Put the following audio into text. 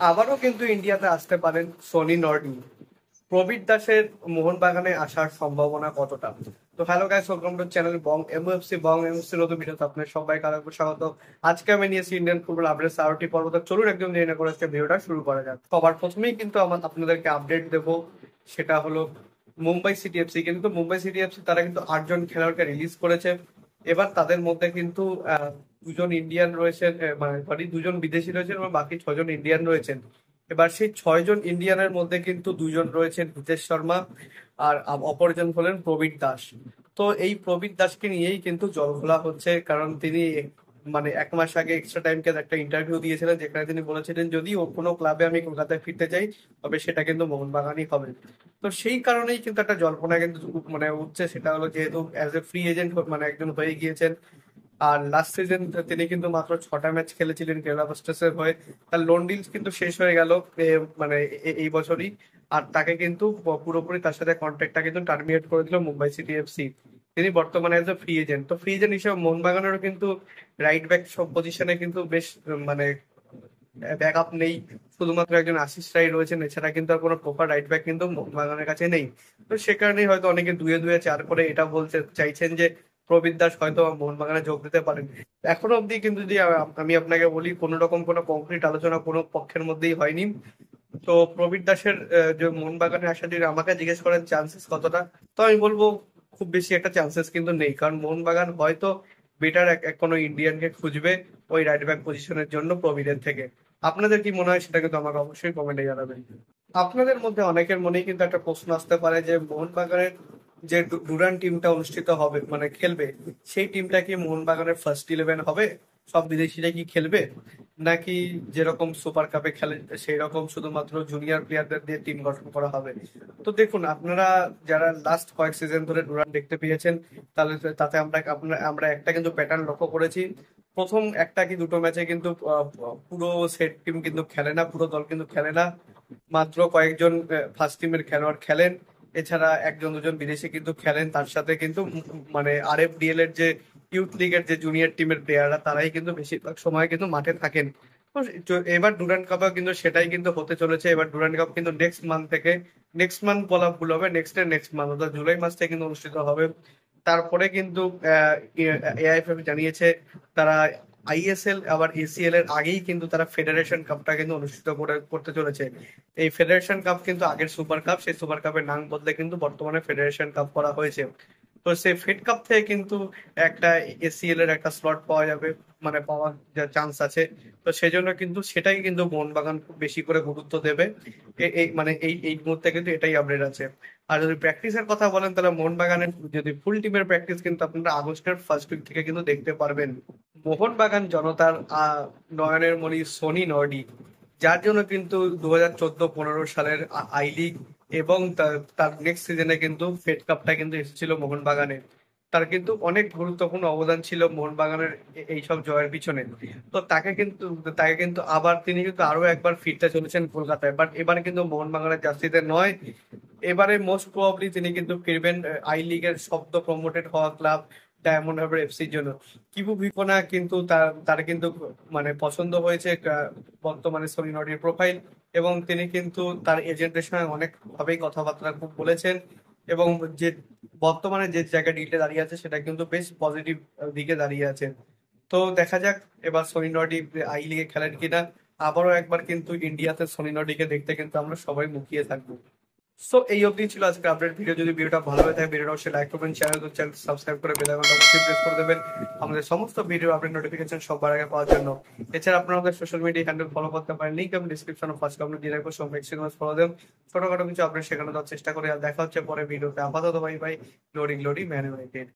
আবারও কিন্তু ইন্ডিয়াতে আসতে পারেন সনি নর্ডি। প্রবীর দাসের মোহনবাগানে আসার সম্ভাবনা কতটা? তো hello guys, welcome to channel Bong MFC নতুন ভিডিওতে আপনাদের সবাইকে আরেকবার স্বাগত। আজকে আমি নিয়েছি ইন্ডিয়ান ফুটবল আপডেট 4টি পর্ব। তো চলুন একদম দেরি না করে আজকে ভিডিওটা শুরু করা যাক। সবার প্রথমেই কিন্তু আপনাদেরকে আপডেট দেবো, সেটা হলো মুম্বাই সিটি এফসি। কিন্তু মুম্বাই সিটি এফসি তারা কিন্তু 8জন খেলোয়াড়কে রিলিজ করেছে। এবার তাদের মধ্যে কিন্তু দুজন ইন্ডিয়ান রয়েছেন, মানে সরি, দুজন বিদেশি রয়েছেন এবং বাকি 6জন ইন্ডিয়ান রয়েছেন। এবার সেই 6জন ইন্ডিয়ানের মধ্যে কিন্তু দুজন রয়েছেন হিতেশ শর্মা, আর অপরজন হলেন প্রবীর দাস। তো এই প্রবীর দাসকে নিয়েই কিন্তু জল খোলা হচ্ছে, কারণ তিনি মানে 1 মাস আগে এক্সট্রা টাইমকে একটা ইন্টারভিউ দিয়েছিলেন, যেখানে তিনি বলেছিলেন যদি ও কোনো ক্লাবে আমি কলকাতায় ফিরতে চাই তবে সেটা কিন্তু মোহনবাগানই হবে। তো সেই কারণেই কিন্তু একটা জল্পনা কিন্তু মানে উঠছে, সেটা হলো যেহেতু অ্যাজ এ ফ্রি এজেন্ট মানে একজন হয়ে গিয়েছেন। আর লাস্ট সিজন তিনি কিন্তু মাত্র 6টা ম্যাচ খেলেছিলেন কেরালা ব্লাস্টার্সের হয়ে। তার লোন ডিল কিন্তু শেষ হয়ে গেল মানে এই বছরই। আর তাকে কিন্তু পুরোপুরি তার সাথে কন্ট্রাক্টটা কিন্তু টার্মিনেট করে দিল মুম্বাই সিটি এফসি। তিনি বর্তমানে এজ এ ফ্রি এজেন্ট। তো ফ্রি এজেন্ট হিসেবে মোহনবাগানেরও কিন্তু রাইট ব্যাক সব পজিশনে কিন্তু বেশ মানে ব্যাক আপ নেই। শুধুমাত্র একজন আশিস রাই রয়েছেন, এছাড়া কিন্তু আর কোনো প্রপার রাইট ব্যাক কিন্তু মোহনবাগানের কাছে নেই। তো সে কারণেই হয়তো অনেকে দুয়ে দুয়ে চার করে এটা বলতে চাইছেন যে প্রবীর দাস হয়তো মোহনবাগানে যোগ দিতে পারেন। এখনো অব্দি কিন্তু যদি আমি আপনাকে বলি, কোনো রকম কোনো কংক্রিট আলোচনা কোনো পক্ষের মধ্যেই হয়নি। তো প্রবীর দাসের যে মোহনবাগানে আসা, যদি আমাকে জিজ্ঞেস করেন চান্সেস কতটা, তো আমি বলবো খুব বেশি একটা চান্সেস কিন্তু নেই। কারণ মোহনবাগান হয়তো বেটার এক কোনো ইন্ডিয়ানকে খুঁজবে ওই রাইট ব্যাক পজিশনের জন্য প্রবীরের থেকে। আপনাদের কি মনে হয় সেটা কিন্তু আমাকে অবশ্যই কমেন্টে জানাবেন। আপনাদের মধ্যে অনেকের মনেই কিন্তু একটা প্রশ্ন আসতে পারে যে মোহনবাগানের যে ডুরান্ড টিমটা অনুষ্ঠিত হবে মানে খেলবে, সেই টিমটা কি মোহনবাগানের ফার্স্ট 11 হবে? সব বিদেশিরা কি খেলবে, নাকি যেরকম সুপার কাপে খেলে সেই রকম শুধুমাত্র জুনিয়র প্লেয়ারদের দিয়ে টিম গঠন করা হবে? তো দেখুন, আপনারা যারা লাস্ট কয়েক সিজন ধরে ডুরান্ড দেখতে পেয়েছেন, তাহলে তাতে আমরা একটা কিন্তু প্যাটার্ন লক্ষ্য করেছি। প্রথম একটা কি দুটো ম্যাচে কিন্তু পুরো সেট টিম কিন্তু খেলে না, পুরো দল কিন্তু খেলে না। মাত্র কয়েকজন ফার্স্ট টিমের খেলোয়াড় খেলেন, এছাড়া একজন দুজন বিদেশি কিন্তু খেলেন। তার সাথে কিন্তু মানে আরএফডিএল এর যে ইউথ লিগের যে জুনিয়র টিমের প্লেয়াররা, তারাই কিন্তু বেশিরভাগ সময় কিন্তু মাঠে থাকেন। তো এবার ডুরান্ড কাপও কিন্তু সেটাই কিন্তু হতে চলেছে। এবার ডুরান্ড কাপ কিন্তু নেক্সট মান্থ থেকে, নেক্সট মান্থ বলা ভুল হবে, নেক্সট মান্থ অর্থাৎ জুলাই মাস থেকে কিন্তু অনুষ্ঠিত হবে। তারপরে কিন্তু এআইএফএফ জানিয়েছে তারা আইএসএল আবার এসিএল এর আগেই কিন্তু তারা ফেডারেশন কাপটা কিন্তু অনুষ্ঠিত করতে চলেছে। এই ফেডারেশন কাপ কিন্তু আগের সুপার কাপ, সেই সুপার কাপের নাম বদলে কিন্তু বর্তমানে ফেডারেশন কাপ করা হয়েছে। তো সেই ফেড কাপ থেকে কিন্তু একটা এসিএল এর একটা স্লট পাওয়া যাবে, মানে পাওয়ার চান্স আছে। তো সেই জন্য কিন্তু সেটাই কিন্তু মোহনবাগান খুব বেশি করে গুরুত্ব দেবে। এই মানে এই মুহূর্তে কিন্তু এটাই আপডেট আছে। আর যদি প্র্যাকটিসের কথা বলেন, তাহলে মোহনবাগানের যদি ফুল টিমের প্র্যাকটিস কিন্তু আপনারা আগস্টের ফার্স্ট উইক থেকে কিন্তু দেখতে পারবেন। মোহনবাগান জনতার নয়নের মণি সনি নর্ডি, যার জন্য কিন্তু 2014-15 সালের আই লিগ এবং তার নেক্সট সিজনে কিন্তু ফেড কাপটা কিন্তু এসেছিল মোহনবাগানে। তার কিন্তু অনেক গুরুত্বপূর্ণ অবদান ছিল মোহনবাগানের এইসব জয়ের পিছনে। তো তাকে কিন্তু আবার তিনি কিন্তু আরো একবার ফিরতে চলেছেন কলকাতায়, বাট এবার কিন্তু মোহনবাগানের জার্সিতে নয়। এবারে মোস্ট প্রবাবলি তিনি কিন্তু ফিরবেন আই লিগের শব্দ প্রমোটেড হওয়া ক্লাব ডায়মন্ড হারবার এফসির জন্য। কিবু ভিকোনা কিন্তু তার কিন্তু মানে পছন্দ হয়েছে বর্তমানে সনি নটির প্রোফাইল, এবং তিনি কিন্তু তার এজেন্টের সঙ্গে অনেক ভাবেই কথাবার্তা খুব বলেছেন। এবং যে বর্তমানে যে জায়গায় ডিলটা দাঁড়িয়ে আছে সেটা কিন্তু বেশ পজিটিভ দিকে দাঁড়িয়ে আছে। তো দেখা যাক এবার সনি নর্ডি আই লিগে খেলেন কিনা। আবারও একবার কিন্তু ইন্ডিয়াতে সনি নর্ডিকে দেখতে কিন্তু আমরা সবাই মুখিয়ে থাকবো। সো এই অবধি ছিল আজকে আপডেট ভিডিও। যদি ভিডিওটা ভালো হয়ে থাকে ভিডিওটা অবশ্যই লাইক করবেন, চ্যানেল সাবস্ক্রাইব করে বেল আইকনটা অবশ্যই প্রেস করে দেবেন আমাদের সমস্ত ভিডিও আপডেট নোটিফিকেশন সবার আগে পাওয়ার জন্য। এছাড়া আপনারা আমাদের সোশ্যাল মিডিয়া হ্যান্ডেল ফলো করতে পারেন, লিংক আমি ডিসক্রিপশনে ফার্স্ট কমেন্ট দিয়ে রাখবো, সব ম্যাক্সিমাম ফলো দেন। ছোটখাটো কিছু আপডেট সেখানে দেওয়ার চেষ্টা করি। আর দেখা হচ্ছে পরে ভিডিওতে। আপাতত bye bye. Glory glory man United.